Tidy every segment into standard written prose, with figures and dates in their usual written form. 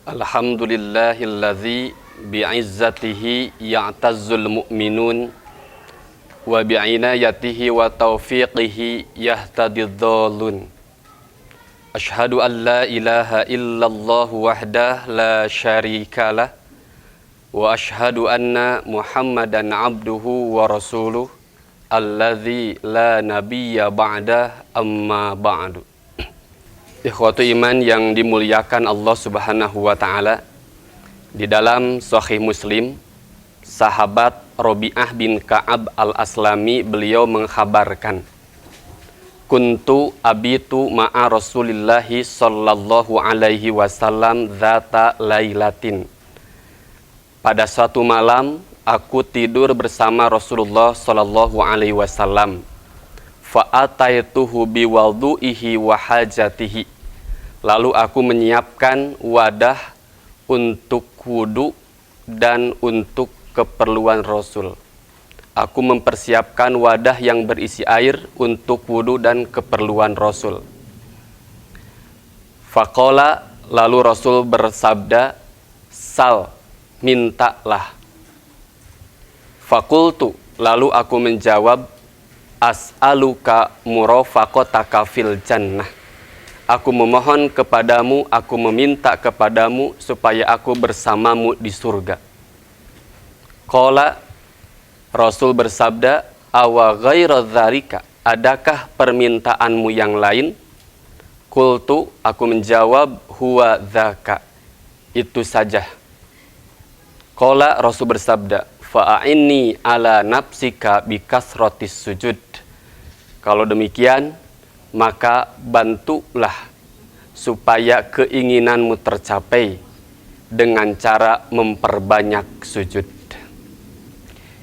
Alhamdulillahilladzi bi'izzatihi ya'tazzul mu'minun wa bi'inayatihi wa taufiqihi yahtadidh-dhallun. Ashhadu an la ilaha illallah wahdah la syarikalah wa ashhadu anna Muhammadan abduhu wa rasuluh alladzi la nabiyya ba'dah amma ba'du. Ikhwatu iman yang dimuliakan Allah Subhanahu wa ta'ala, di dalam Sahih Muslim, sahabat Rabi'ah bin Ka'ab al-Aslami beliau mengkhabarkan, kuntu abitu ma'a Rasulillahi sallallahu alaihi wasallam dzata lailatin. Pada suatu malam aku tidur bersama Rasulullah sallallahu alaihi wasallam. Fa'ataituhu biwaldu'ihi wa hajatihi. Lalu aku menyiapkan wadah untuk wudu dan untuk keperluan Rasul. Aku mempersiapkan wadah yang berisi air untuk wudu dan keperluan Rasul. Faqala, lalu Rasul bersabda, sal, mintalah. Fakultu, lalu aku menjawab, as'aluka murafaqataka fil jannah. Aku memohon kepadamu, aku meminta kepadamu supaya aku bersamamu di surga. Qala, Rasul bersabda, awa ghaira dzalika, adakah permintaanmu yang lain? Qultu, aku menjawab, huwa dzaka, itu saja. Qala, Rasul bersabda, fa'inni ala nafsika bikasratis sujud. Kalau demikian, maka bantulah supaya keinginanmu tercapai dengan cara memperbanyak sujud.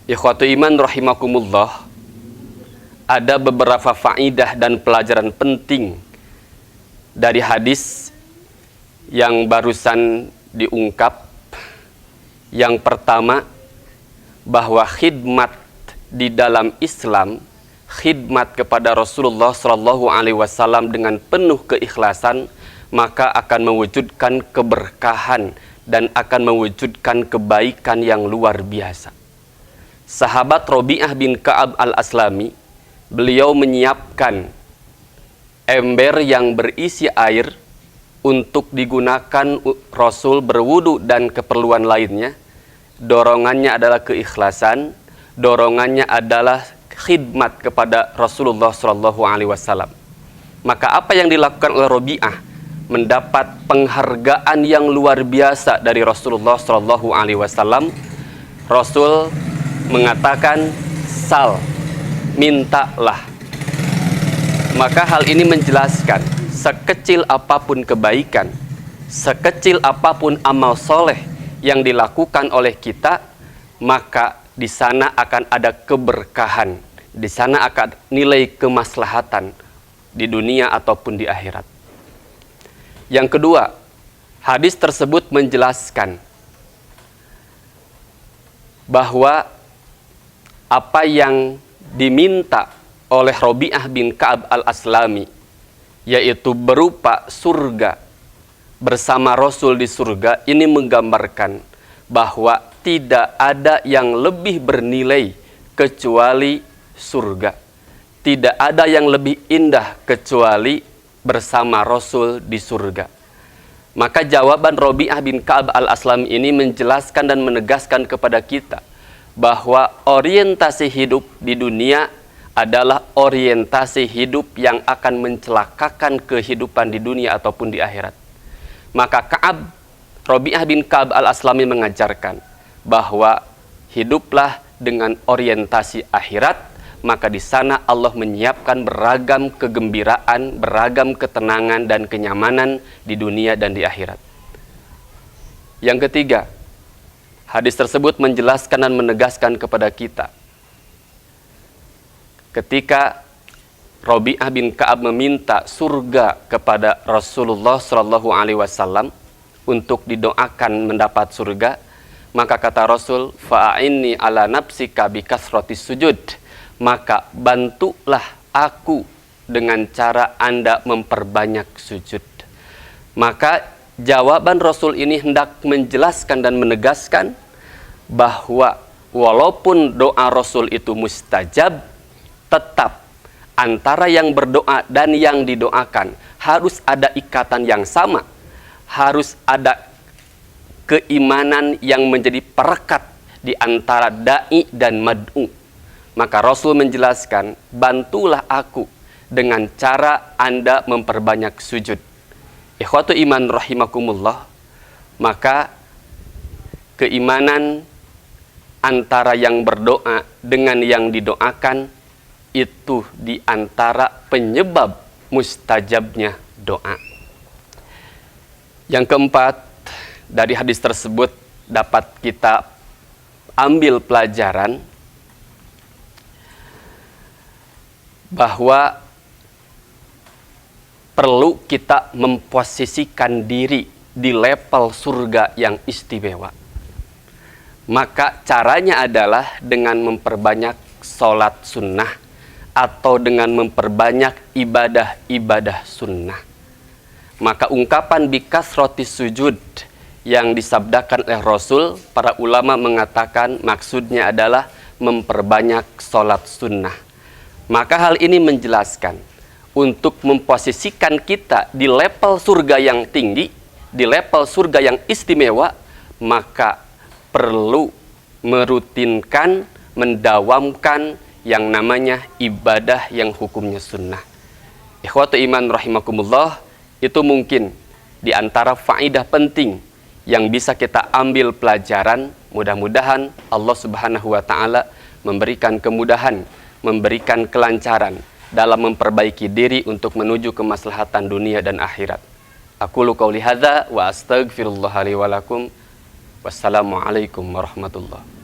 Ikhwatu iman rahimakumullah, ada beberapa faidah dan pelajaran penting dari hadis yang barusan diungkap. Yang pertama, bahwa khidmat di dalam Islam, khidmat kepada Rasulullah Shallallahu Alaihi Wasallam dengan penuh keikhlasan, maka akan mewujudkan keberkahan dan akan mewujudkan kebaikan yang luar biasa. Sahabat Rabi'ah bin Ka'ab al-Aslami, beliau menyiapkan ember yang berisi air untuk digunakan Rasul berwudu dan keperluan lainnya. Dorongannya adalah keikhlasan, dorongannya adalah khidmat kepada Rasulullah Shallallahu Alaihi Wasallam. Maka apa yang dilakukan oleh Rabi'ah mendapat penghargaan yang luar biasa dari Rasulullah Shallallahu Alaihi Wasallam. Rasul mengatakan, sal, mintalah. Maka hal ini menjelaskan, sekecil apapun kebaikan, sekecil apapun amal soleh yang dilakukan oleh kita, maka di sana akan ada keberkahan, di sana akan nilai kemaslahatan di dunia ataupun di akhirat. Yang kedua, hadis tersebut menjelaskan bahwa apa yang diminta oleh Rabi'ah bin Ka'ab al-Aslami, yaitu berupa surga bersama Rasul di surga, ini menggambarkan bahwa tidak ada yang lebih bernilai kecuali surga. Tidak ada yang lebih indah kecuali bersama Rasul di surga. Maka jawaban Rabi'ah bin Ka'ab al-Aslami ini menjelaskan dan menegaskan kepada kita bahwa orientasi hidup di dunia adalah orientasi hidup yang akan mencelakakan kehidupan di dunia ataupun di akhirat. Maka Rabi'ah bin Ka'ab al-Aslami mengajarkan bahwa hiduplah dengan orientasi akhirat, maka di sana Allah menyiapkan beragam kegembiraan, beragam ketenangan dan kenyamanan di dunia dan di akhirat. Yang ketiga, hadis tersebut menjelaskan dan menegaskan kepada kita, ketika Rabi'ah bin Ka'ab meminta surga kepada Rasulullah Shallallahu Alaihi Wasallam untuk didoakan mendapat surga, maka kata Rasul, fa'inni ala nafsika bikasratis sujud, maka bantulah aku dengan cara Anda memperbanyak sujud. Maka jawaban Rasul ini hendak menjelaskan dan menegaskan bahwa walaupun doa Rasul itu mustajab, tetap antara yang berdoa dan yang didoakan harus ada ikatan yang sama, harus ada keimanan yang menjadi perekat di antara da'i dan mad'u. Maka Rasul menjelaskan, bantulah aku dengan cara Anda memperbanyak sujud. Ikhwatu iman rahimakumullah, maka keimanan antara yang berdoa dengan yang didoakan itu di antara penyebab mustajabnya doa. Yang keempat, dari hadis tersebut dapat kita ambil pelajaran bahwa perlu kita memposisikan diri di level surga yang istimewa. Maka caranya adalah dengan memperbanyak sholat sunnah atau dengan memperbanyak ibadah-ibadah sunnah. Maka ungkapan bikasroti sujud yang disabdakan oleh Rasul, para ulama mengatakan maksudnya adalah memperbanyak sholat sunnah. Maka hal ini menjelaskan untuk memposisikan kita di level surga yang tinggi, di level surga yang istimewa, maka perlu merutinkan, mendawamkan yang namanya ibadah yang hukumnya sunnah. Ikhwatu iman rahimakumullah, itu mungkin di antara faidah penting yang bisa kita ambil pelajaran. Mudah-mudahan Allah Subhanahu wa taala memberikan kemudahan, memberikan kelancaran dalam memperbaiki diri untuk menuju kemaslahatan dunia dan akhirat. Aqulu qauli hadza wa astaghfirullah li wa lakum. Wassalamualaikum warahmatullahi